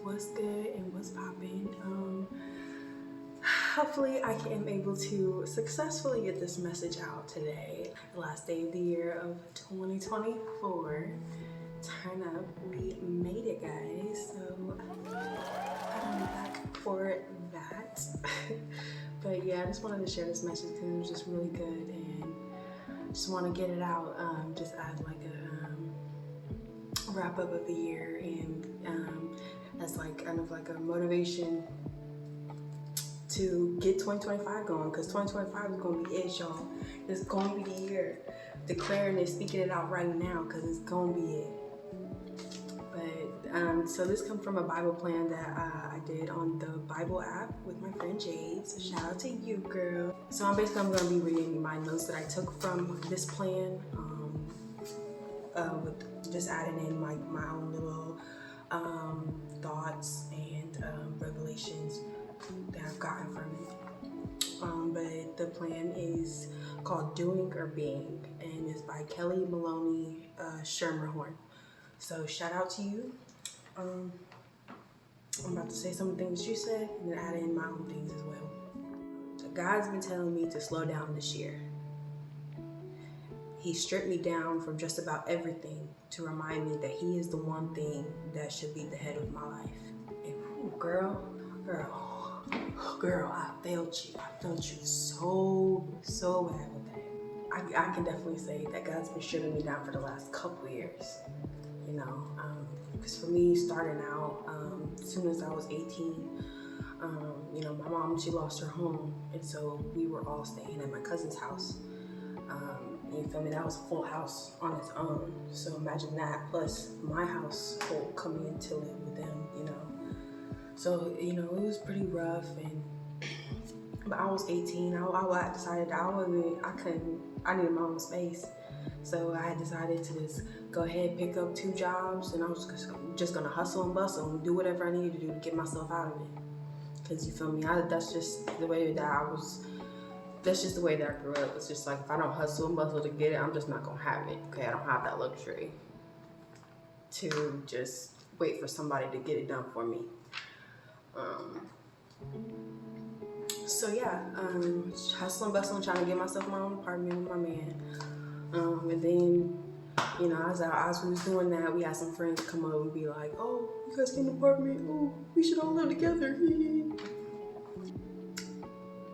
what's good and what's popping? Hopefully I am able to successfully get this message out today. The last day of the year of 2024. Turn up, we made it, guys. So I'm back for that. But yeah, I just wanted to share this message because it was just really good, and just want to get it out just as like a wrap up of the year, and as like kind of like a motivation to get 2025 going, because 2025 is going to be it, y'all. It's going to be the year. Declaring it, speaking it out right now, because it's going to be it. But so this comes from a Bible plan that I did on the Bible app with my friend Jade. So shout out to you, girl. So I'm going to be reading my notes that I took from this plan, with just adding in my own little thoughts and revelations that I've gotten from it. But the plan is called Doing or Being, and it's by Kelly Maloney Schermerhorn. So shout out to you. I'm about to say some of the things you said and then add in my own things as well. So God's been telling me to slow down this year. He stripped me down from just about everything to remind me that He is the one thing that should be the head of my life. And girl, I felt you. I felt you so bad with that. I can definitely say that God's been stripping me down for the last couple years. You know, because for me, starting out, as soon as I was 18, you know, my mom, she lost her home, and so we were all staying at my cousin's house. You feel me? That was a full house on its own. So imagine that, plus my household coming in to live with them, you know. So, you know, it was pretty rough, but I was 18. I decided I needed my own space. So I had decided to just go ahead and pick up 2 jobs, and I was just gonna hustle and bustle and do whatever I needed to do to get myself out of it. Cause you feel me? That's just the way that that's just the way that I grew up. It's just like, if I don't hustle and bustle to get it, I'm just not gonna have it. Okay, I don't have that luxury to just wait for somebody to get it done for me. So yeah, hustling, bustling, trying to get myself my own apartment with my man. And then, you know, as we was doing that, we had some friends come up and be like, "Oh, you guys get an apartment? Oh, we should all live together."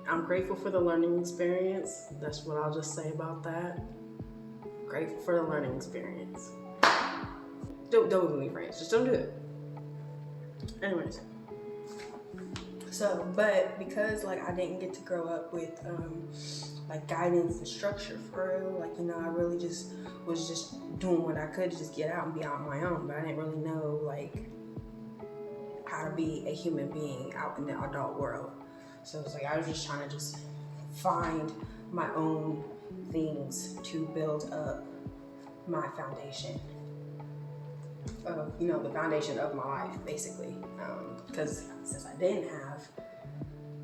I'm grateful for the learning experience. That's what I'll just say about that. Grateful for the learning experience. Don't be with me, friends. Just don't do it. Anyways. So, but because like I didn't get to grow up with like guidance and structure for real, like, you know, I really just was just doing what I could to just get out and be out on my own, but I didn't really know like how to be a human being out in the adult world. So it's like I was just trying to just find my own things to build up my foundation of, you know, the foundation of my life, basically. Because since I didn't have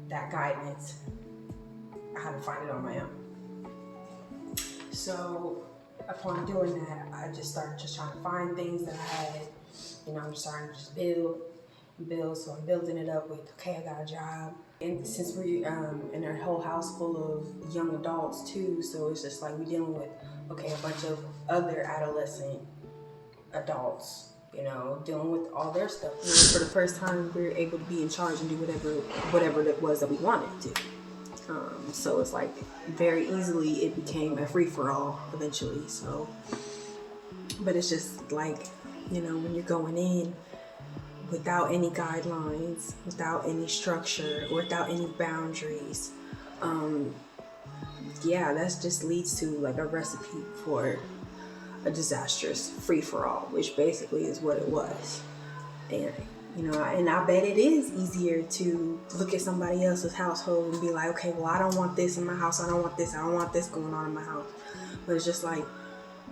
that guidance, I had to find it on my own. So upon doing that, I just started just trying to find things that I had. You know, I'm starting to just build. So I'm building it up with, okay, I got a job. And since we're in our whole house full of young adults too, so it's just like we're dealing with, okay, a bunch of other adolescent adults, you know, dealing with all their stuff. You know, for the first time, we were able to be in charge and do whatever it was that we wanted to. So it's like very easily it became a free-for-all eventually. So, but it's just like, you know, when you're going in without any guidelines, without any structure, or without any boundaries, yeah, that just leads to like a recipe for a disastrous free-for-all, which basically is what it was. And you know, and I bet it is easier to look at somebody else's household and be like, okay, well, I don't want this in my house, I don't want this going on in my house. But it's just like,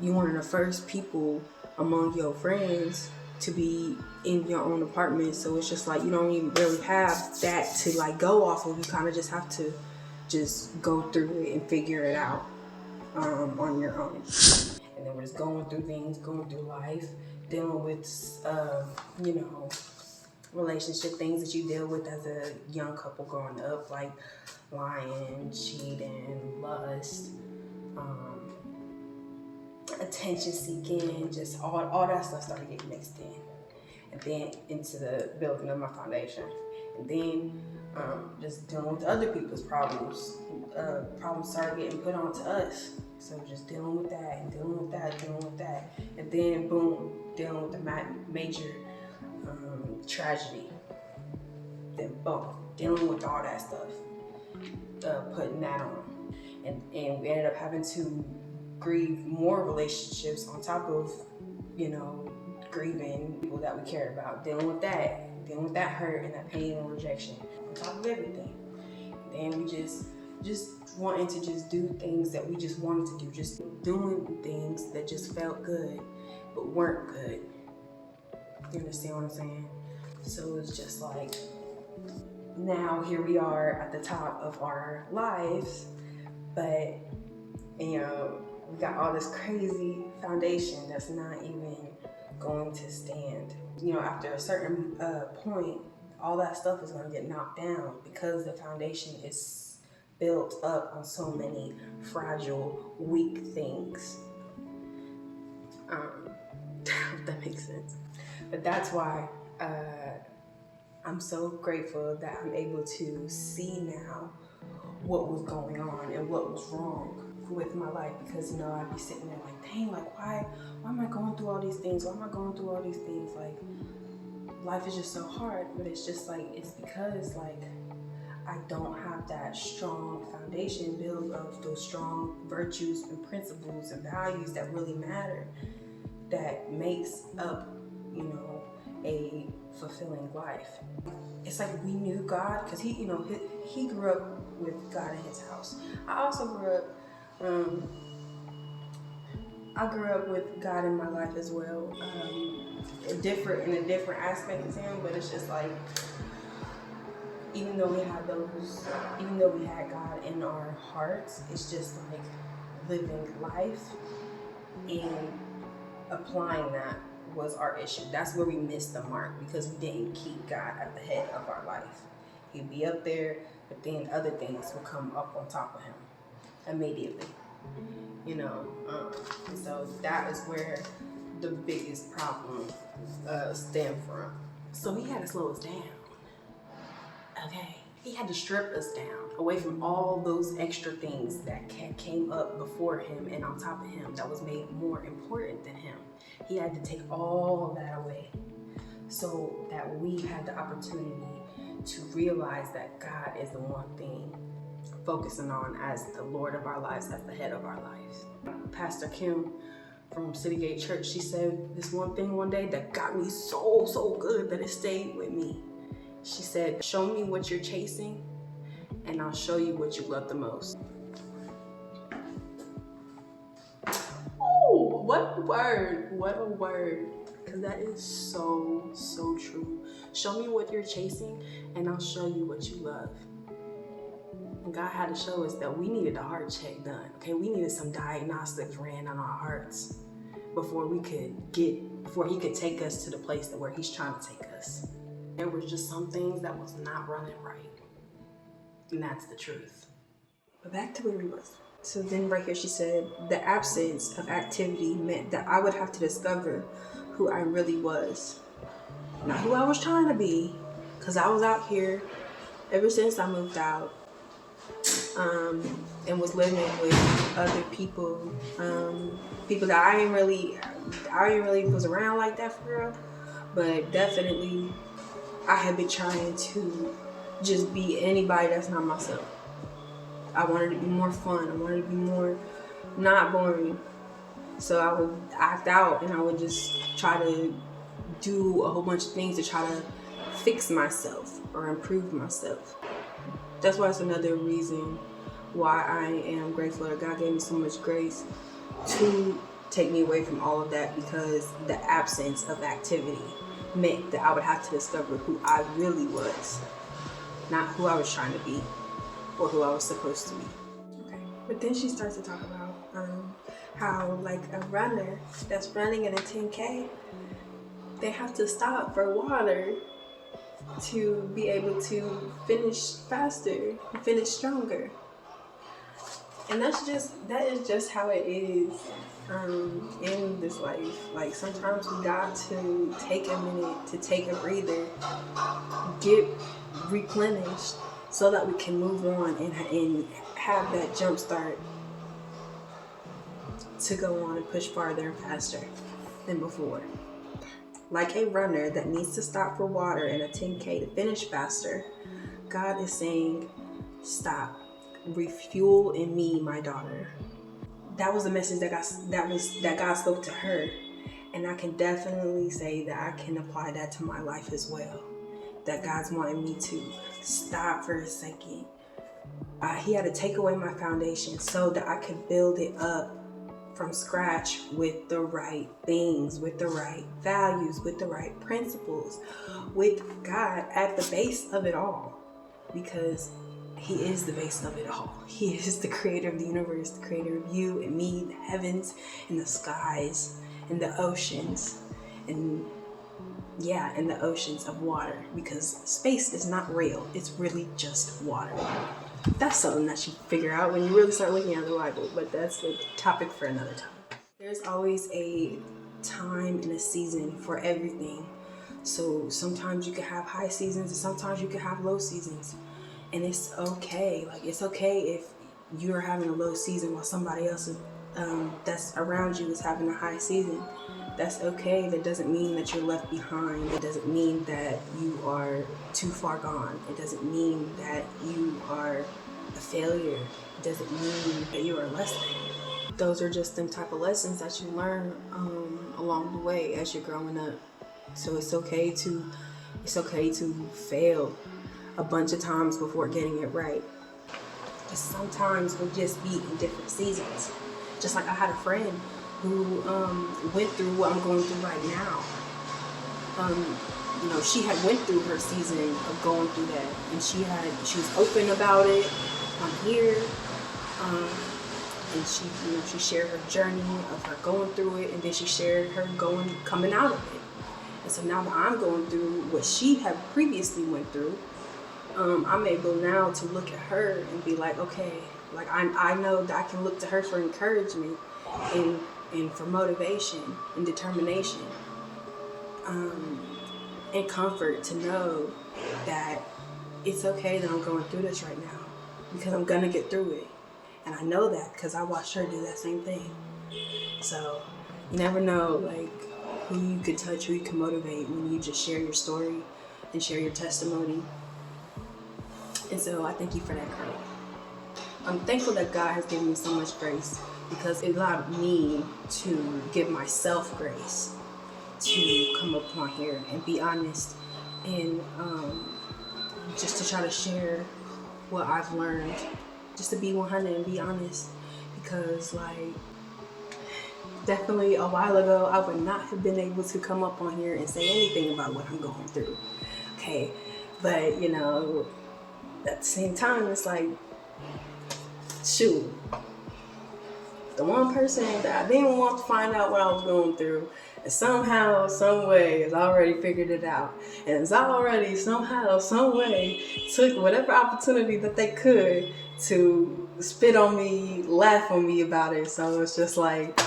you one of the first people among your friends to be in your own apartment, so it's just like you don't even really have that to like go off of. You kind of just have to just go through it and figure it out on your own. And then we're just going through things, going through life, dealing with you know, relationship things that you deal with as a young couple growing up, like lying, cheating, lust, attention seeking, just all that stuff started getting mixed in. And then into the building of my foundation. And then just dealing with other people's problems. Problems started getting put onto us. So just dealing with that and dealing with that, dealing with that. And then boom, dealing with the major tragedy. Then boom, dealing with all that stuff. Putting that on. And we ended up having to grieve more relationships on top of, grieving people that we cared about, dealing with that hurt and that pain and rejection on top of everything. And then we just wanting to just do things that we just wanted to do, just doing things that just felt good but weren't good. You understand what I'm saying? So it's just like, now here we are at the top of our lives, but we got all this crazy foundation that's not even going to stand. After a certain point, all that stuff is going to get knocked down because the foundation is built up on so many fragile, weak things. If that makes sense. But that's why I'm so grateful that I'm able to see now what was going on and what was wrong with my life, because I'd be sitting there like, dang, like why am I going through all these things? Why am I going through all these things? Like, life is just so hard. But it's just like, it's because like I don't have that strong foundation built of those strong virtues and principles and values that really matter, that makes up a fulfilling life. It's like we knew God because he grew up with God in his house. I also grew up with God in my life as well, in a different aspect of him, but it's just like, even though we had God in our hearts, it's just like living life and applying that was our issue. That's where we missed the mark, because we didn't keep God at the head of our life. He'd be up there, but then other things would come up on top of him immediately. And so that is where the biggest problem stemmed from. So he had to slow us down. Okay, he had to strip us down away from all those extra things that came up before him and on top of him that was made more important than him. He had to take all of that away so that we had the opportunity to realize that God is the one thing focusing on as the Lord of our lives, as the head of our lives. Pastor Kim from City Gate Church, she said this one thing one day that got me so good that it stayed with me. She said, show me what you're chasing and I'll show you what you love the most. Oh, what a word. Because that is so true. Show me what you're chasing and I'll show you what you love. And God had to show us that we needed a heart check done. Okay, we needed some diagnostics ran on our hearts before he could take us to the place where he's trying to take us. There was just some things that was not running right. And that's the truth. But back to where we was. So then right here she said, the absence of activity meant that I would have to discover who I really was. Not who I was trying to be, because I was out here ever since I moved out. And was living with other people, people that I didn't really was around like that for real, but definitely I had been trying to just be anybody that's not myself. I wanted to be more fun. I wanted to be more not boring. So I would act out and I would just try to do a whole bunch of things to try to fix myself or improve myself. That's why it's another reason why I am grateful that God gave me so much grace to take me away from all of that, because the absence of activity meant that I would have to discover who I really was, not who I was trying to be or who I was supposed to be. Okay. But then she starts to talk about how like a runner that's running in a 10K, they have to stop for water to be able to finish faster, finish stronger. And that is just how it is in this life. Like sometimes we got to take a minute to take a breather, get replenished, so that we can move on and have that jump start to go on and push farther and faster than before. Like a runner that needs to stop for water in a 10K to finish faster, God is saying, stop. Refuel in me, my daughter. That was the message that God spoke to her. And I can definitely say that I can apply that to my life as well. That God's wanting me to stop for a second. He had to take away my foundation so that I could build it up from scratch with the right things, with the right values, with the right principles, with God at the base of it all. Because He is the base of it all. He is the creator of the universe, the creator of you and me, the heavens and the skies and the oceans and the oceans of water, because space is not real. It's really just water. That's something that you figure out when you really start looking at the Bible, but that's a topic for another time. There's always a time and a season for everything. So sometimes you can have high seasons and sometimes you can have low seasons. And it's okay. Like, it's okay if you're having a low season while somebody else is, that's around you is having a high season. That's okay. That doesn't mean that you're left behind. It doesn't mean that you are too far gone. It doesn't mean that you are a failure. It doesn't mean that you are less than. Those are just them type of lessons that you learn along the way as you're growing up. So it's okay to fail a bunch of times before getting it right. Because sometimes we'll just be in different seasons. Just like I had a friend who went through what I'm going through right now. She had went through her season of going through that, and she was open about it on here. And she shared her journey of her going through it, and then she shared her coming out of it. And so now that I'm going through what she had previously went through, I'm able now to look at her and be like, okay, like I know that I can look to her for encouragement and for motivation and determination, and comfort to know that it's okay that I'm going through this right now, because I'm gonna get through it. And I know that because I watched her do that same thing. So you never know, like, who you could touch, who you can motivate when you just share your story and share your testimony. And so I thank you for that, Kurt. I'm thankful that God has given me so much grace, because it allowed me to give myself grace to come up on here and be honest, and just to try to share what I've learned, just to be 100 and be honest. Because, like, definitely a while ago, I would not have been able to come up on here and say anything about what I'm going through. Okay, but at the same time, it's like, shoot, the one person that I didn't want to find out what I was going through, and somehow, some way, has already figured it out, and has already somehow, some way, took whatever opportunity that they could to spit on me, laugh on me about it. So it's just like,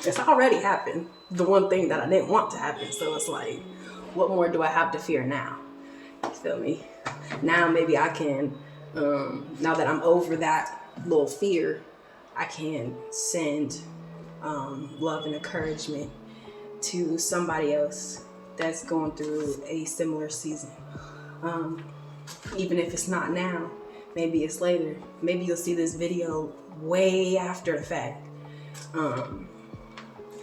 it's already happened. The one thing that I didn't want to happen. So it's like, what more do I have to fear now? You feel me? Now maybe I can, now that I'm over that little fear, I can send love and encouragement to somebody else that's going through a similar season. Even if it's not now, maybe it's later. Maybe you'll see this video way after the fact.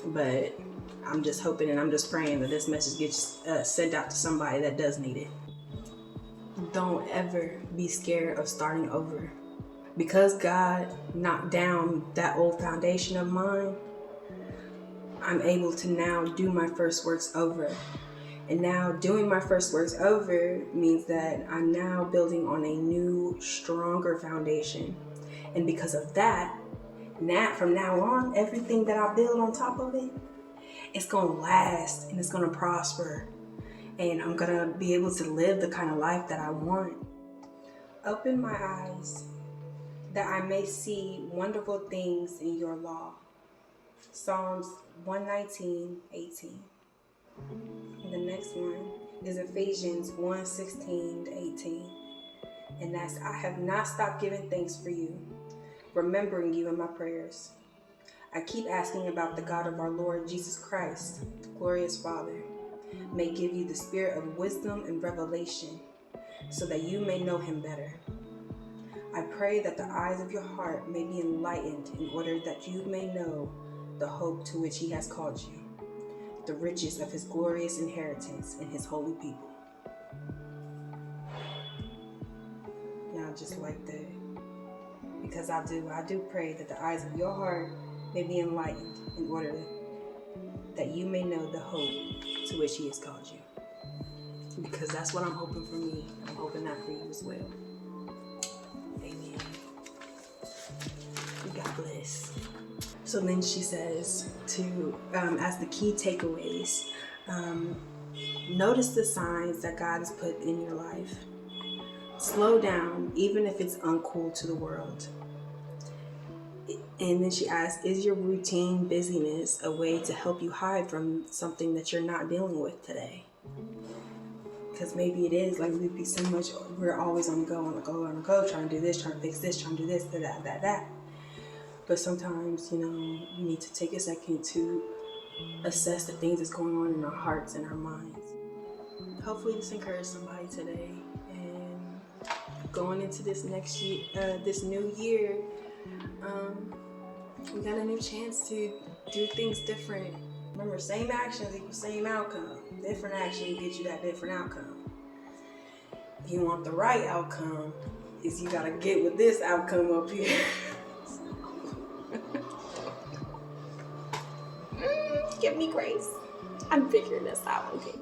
But I'm just hoping and I'm just praying that this message gets sent out to somebody that does need it. Don't ever be scared of starting over. Because God knocked down that old foundation of mine, I'm able to now do my first works over. And now doing my first works over means that I'm now building on a new, stronger foundation. And because of that, from now on, everything that I build on top of it, it's going to last and it's going to prosper. and I'm gonna be able to live the kind of life that I want. Open my eyes that I may see wonderful things in your law. Psalms 119:18. And the next one is Ephesians 1:16-18. And that's, I have not stopped giving thanks for you, remembering you in my prayers. I keep asking about the God of our Lord Jesus Christ, the glorious Father, may give you the spirit of wisdom and revelation so that you may know him better. I pray that the eyes of your heart may be enlightened in order that you may know the hope to which he has called you, the riches of his glorious inheritance in his holy people. Now, just like that, because I do pray that the eyes of your heart may be enlightened in order that you may know the hope to which he has called you. Because that's what I'm hoping for me. I'm hoping that for you as well. Amen. God bless. So then she says to, as the key takeaways, notice the signs that God has put in your life. Slow down, even if it's uncool to the world. And then she asks, is your routine busyness a way to help you hide from something that you're not dealing with today? Because maybe it is, like we'd be so much, we're always on the go, trying to do this, trying to fix this, trying to do this, that. But sometimes, you need to take a second to assess the things that's going on in our hearts and our minds. Hopefully this encouraged somebody today. And going into this next year, this new year, we got a new chance to do things different. Remember, same actions equal same outcome. Different action get you that different outcome. If you want the right outcome, is you gotta get with this outcome up here. Give me grace. I'm figuring this out, okay?